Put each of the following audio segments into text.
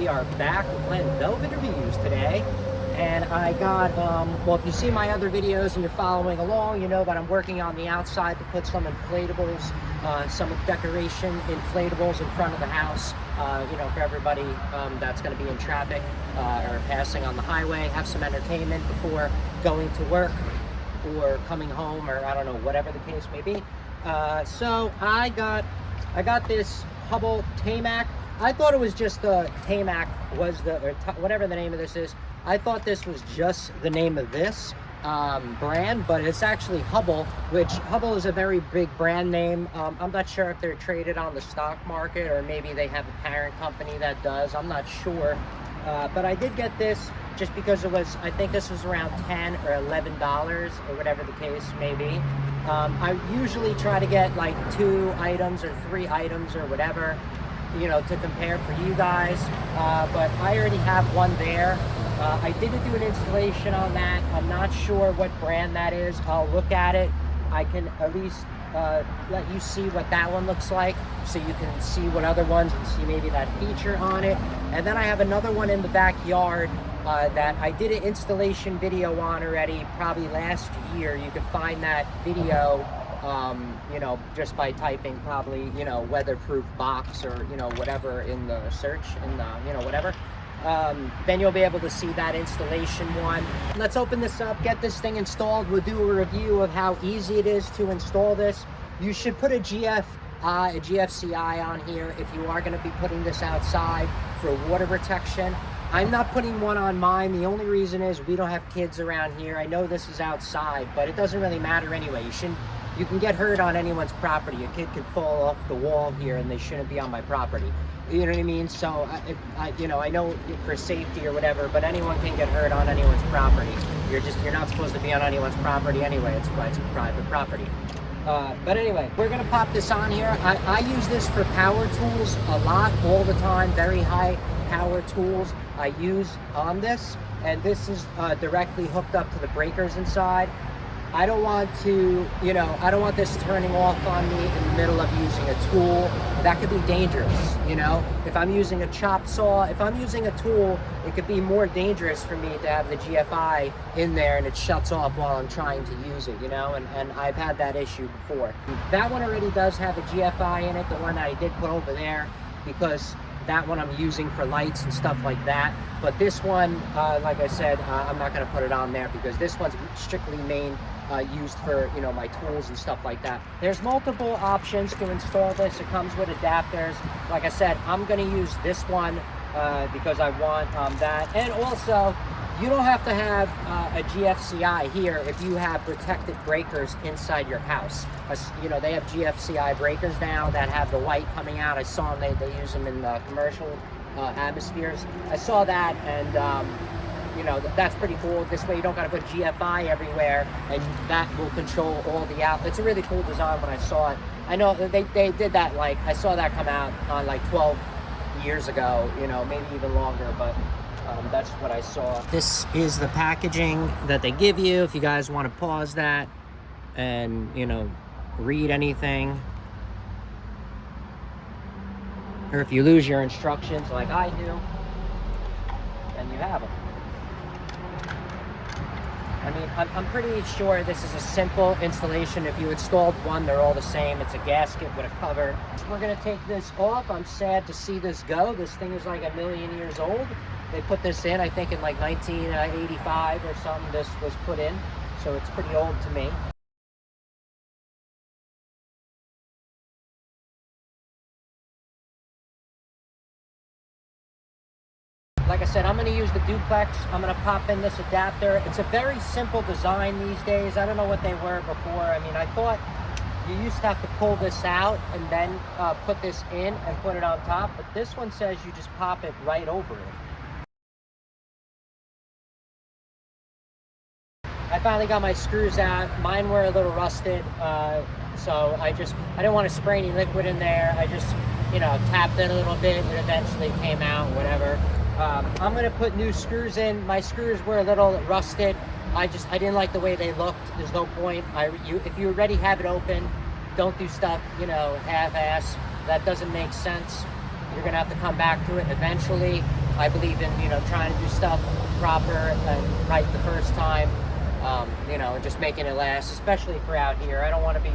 We are back. We're playing Velvet Reviews today. And I got, well, if you see my other videos and you're following along, you know that I'm working on the outside to put some inflatables, some decoration inflatables in front of the house, you know, for everybody that's going to be in traffic or passing on the highway, have some entertainment before going to work or coming home, or I don't know, whatever the case may be. So I got this Hubble TayMac. I thought it was just the TayMac was the, or whatever the name of this is. I thought this was just the name of this brand, but it's actually Hubble, which Hubble is a very big brand name. I'm not sure if they're traded on the stock market or maybe they have a parent company that does. I'm not sure. But I did get this just because it was, I think this was around $10 or $11 or whatever the case may be. I usually try to get like 2 items or 3 items or whatever, you know, to compare for you guys. But I already have one there. I didn't do an installation on that. I'm not sure what brand that is. I'll look at it. I can at least let you see what that one looks like, so you can see what other ones and see maybe that feature on it. And then I have another one in the backyard that I did an installation video on already, probably last year. You can find that video, you know, just by typing probably, you know, weatherproof box or, you know, whatever in the search, in the, you know, whatever. Then you'll be able to see that installation one. Let's open this up, get this thing installed. We'll do a review of how easy it is to install this. You should put a GFCI on here if you are going to be putting this outside for water protection. I'm not putting one on mine. The only reason is we don't have kids around here. I know this is outside, but it doesn't really matter anyway. You can get hurt on anyone's property. A kid could fall off the wall here and they shouldn't be on my property. You know what I mean? So, you know, I know for safety or whatever, but anyone can get hurt on anyone's property. You're not supposed to be on anyone's property anyway. It's private property. But anyway, we're gonna pop this on here. I use this for power tools a lot, all the time. Very high power tools I use on this, and this is directly hooked up to the breakers inside. I don't want to, you know, I don't want this turning off on me in the middle of using a tool. That could be dangerous, you know? If I'm using a chop saw, if I'm using a tool, it could be more dangerous for me to have the GFI in there and it shuts off while I'm trying to use it, you know? And I've had that issue before. That one already does have a GFI in it, the one that I did put over there, because that one I'm using for lights and stuff like that. But this one, like I said, I'm not gonna put it on there because this one's strictly used for, you know, my tools and stuff like that. There's multiple options to install this. It comes with adapters. Like I said, I'm gonna use this one because I want that. And also, you don't have to have a GFCI here if you have protected breakers inside your house. You know, they have GFCI breakers now that have the white coming out. I saw them, they use them in the commercial atmospheres. I saw that, and you know, that's pretty cool. This way you don't gotta put GFI everywhere, and that will control all the outlets. It's a really cool design when I saw it. I know they did that, like, I saw that come out on like 12 years ago, you know, maybe even longer, but that's what I saw. This is the packaging that they give you if you guys want to pause that and, you know, read anything. Or if you lose your instructions like I do, then you have them. I mean, I'm pretty sure this is a simple installation. If you installed one, they're all the same. It's a gasket with a cover. We're gonna take this off. I'm sad to see this go. This thing is like 1,000,000 years old. They put this in, I think, in like 1985 or something. This was put in, so it's pretty old to me. Like I said, I'm going to use the duplex. I'm going to pop in this adapter. It's a very simple design these days. I don't know what they were before. I mean, I thought you used to have to pull this out and then put this in and put it on top, but this one says you just pop it right over it. I finally got my screws out. Mine were a little rusted, so I didn't want to spray any liquid in there. I just, you know, tapped it a little bit and it eventually came out, whatever. I'm gonna put new screws in. My screws were a little rusted. I didn't like the way they looked. There's no point. If you already have it open, don't do stuff, you know, half-ass. That doesn't make sense. You're gonna have to come back to it eventually. I believe in, you know, trying to do stuff proper and right the first time, you know, and just making it last, especially for out here. I don't want to be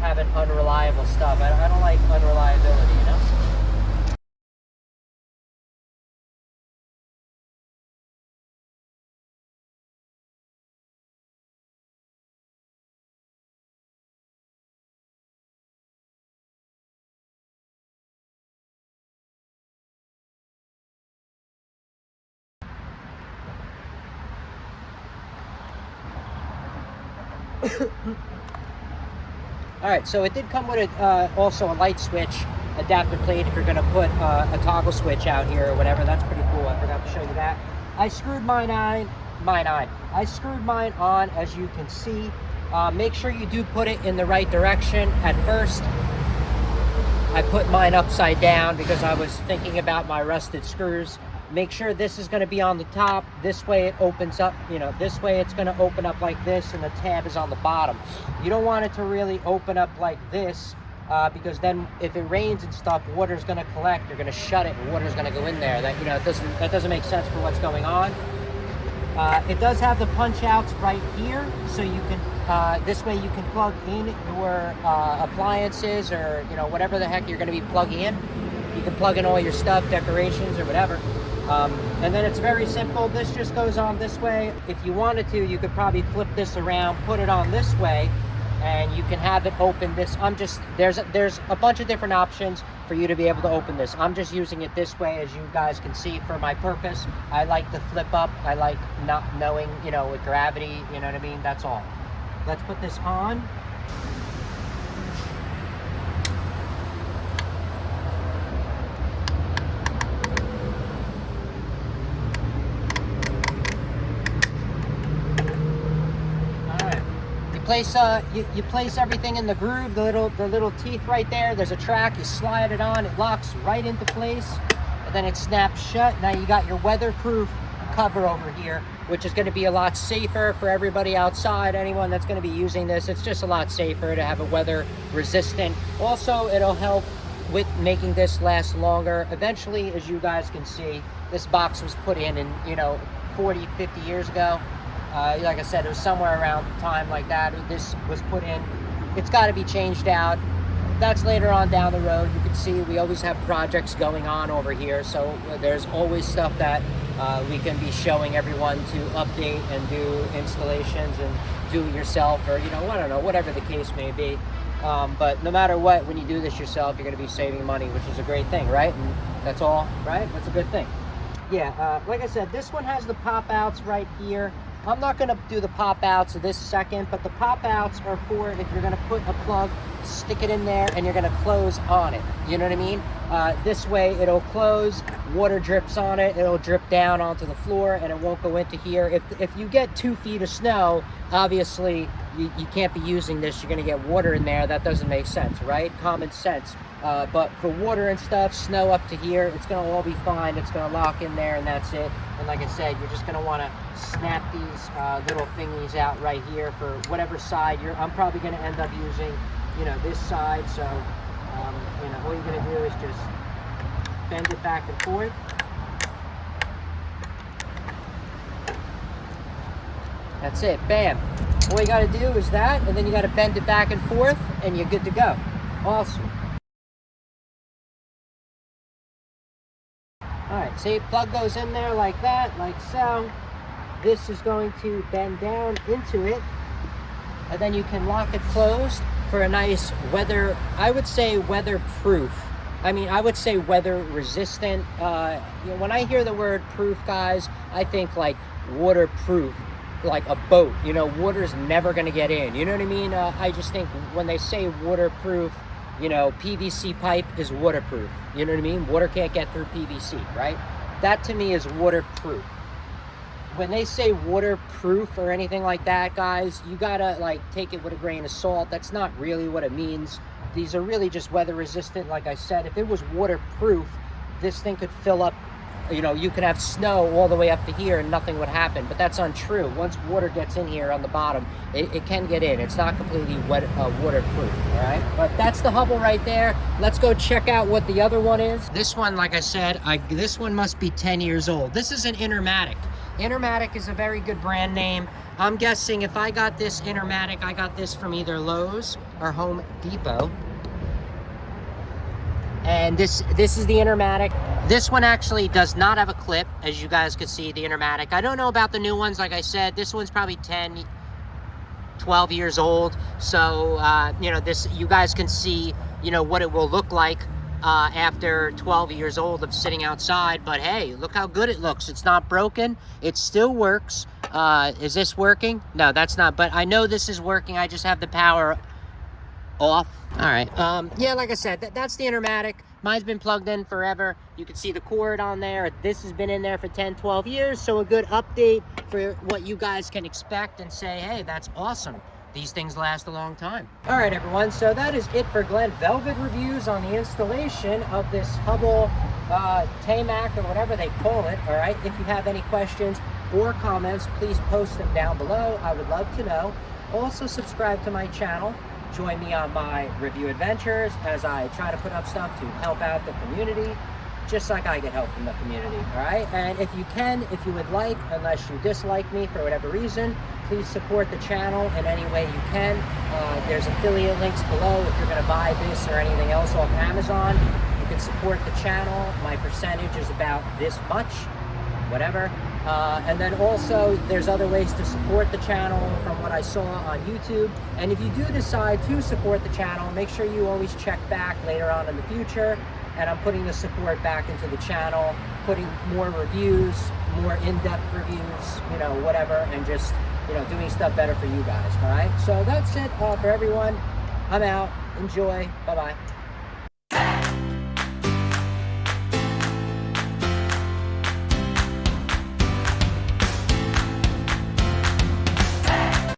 having unreliable stuff. I don't like unreliability, you know? All right, so it did come with also a light switch adapter plate if you're going to put a toggle switch out here or whatever. That's pretty cool. I forgot to show you that. I screwed mine on. I screwed mine on, as you can see. Make sure you do put it in the right direction. At first, I put mine upside down because I was thinking about my rusted screws. Make sure this is going to be on the top. This way it opens up, you know, this way it's going to open up like this, and the tab is on the bottom. You don't want it to really open up like this, because then if it rains and stuff, water's going to collect. You're going to shut it and water's going to go in there. That, you know, that doesn't make sense for what's going on. It does have the punch outs right here, so you can this way you can plug in your appliances, or, you know, whatever the heck you're going to be plugging in. You can plug in all your stuff, decorations or whatever. And then it's very simple. This just goes on this way. If you wanted to, you could probably flip this around, put it on this way, and you can have it open this. There's a bunch of different options for you to be able to open this. I'm just using it this way, as you guys can see, for my purpose. I like the flip up. I like not knowing, you know, with gravity, you know what I mean? That's all. Let's put this on. You place everything in the groove, the little teeth right there. There's a track, you slide it on, it locks right into place, and then it snaps shut. Now you got your weatherproof cover over here, which is going to be a lot safer for everybody outside. Anyone that's going to be using this, it's just a lot safer to have a weather resistant. Also, it'll help with making this last longer. Eventually, as you guys can see, this box was put in, you know, 40, 50 years ago. Like I said, it was somewhere around the time like that this was put in. It's got to be changed out. That's later on down the road. You can see we always have projects going on over here, so there's always stuff that we can be showing everyone to update and do installations and do it yourself, or, you know, I don't know, whatever the case may be. But no matter what, when you do this yourself, you're going to be saving money, which is a great thing, right? And that's all, right? That's a good thing. Yeah, like I said, this one has the pop outs right here. I'm not going to do the pop outs this second, but the pop outs are for if you're going to put a plug, stick it in there, and you're going to close on it. You know what I mean? This way it'll close, water drips on it, it'll drip down onto the floor, and it won't go into here. If you get 2 feet of snow, obviously you can't be using this. You're going to get water in there. That doesn't make sense, right? Common sense. But for water and stuff, snow up to here, it's going to all be fine. It's going to lock in there, and that's it. And like I said, you're just going to want to snap these little thingies out right here for whatever side I'm probably going to end up using, you know, this side. So, you know, all you're going to do is just bend it back and forth. That's it. Bam. All you got to do is that, and then you got to bend it back and forth, and you're good to go. Awesome. Alright, see, plug goes in there like that, like so. This is going to bend down into it, and then you can lock it closed for a nice I would say weatherproof. I mean, I would say weather resistant. You know, when I hear the word proof, guys, I think like waterproof, like a boat. You know, water's never going to get in. You know what I mean? I just think when they say waterproof, you know, PVC pipe is waterproof. You know what I mean? Water can't get through PVC, right? That to me is waterproof. When they say waterproof or anything like that, guys, you gotta like take it with a grain of salt. That's not really what it means. These are really just weather resistant. Like I said, if it was waterproof, this thing could fill up you know, you could have snow all the way up to here and nothing would happen, but that's untrue. Once water gets in here on the bottom, it can get in. It's not completely waterproof, all right? But that's the Hubble right there. Let's go check out what the other one is. This one, like I said, this one must be 10 years old. This is an Intermatic. Intermatic is a very good brand name. I'm guessing if I got this Intermatic, I got this from either Lowe's or Home Depot. And this is the Intermatic. This one actually does not have a clip, as you guys can see, the Intermatic. I don't know about the new ones. Like I said, this one's probably 10, 12 years old. So, you know, you guys can see, you know, what it will look like after 12 years old of sitting outside. But hey, look how good it looks. It's not broken. It still works. Is this working? No, that's not. But I know this is working. I just have the power off. All right. Yeah, like I said, that's the Intermatic. Mine's been plugged in forever. You can see the cord on there. This has been in there for 10, 12 years. So a good update for what you guys can expect and say, hey, that's awesome. These things last a long time. All right, everyone. So that is it for Glenn Velvet reviews on the installation of this Hubble TayMac or whatever they call it. All right. If you have any questions or comments, please post them down below. I would love to know. Also, subscribe to my channel. Join me on my review adventures as I try to put up stuff to help out the community, just like I get help from the community, all right? And if you can, if you would like, unless you dislike me for whatever reason, please support the channel in any way you can. There's affiliate links below if you're gonna buy this or anything else off Amazon. You can support the channel. My percentage is about this much, whatever. And then also there's other ways to support the channel from what I saw on YouTube. And if you do decide to support the channel, make sure you always check back later on in the future. And I'm putting the support back into the channel, putting more reviews, more in-depth reviews, you know, whatever, and just, you know, doing stuff better for you guys, all right? So that's it for everyone. I'm out. Enjoy. Bye-bye.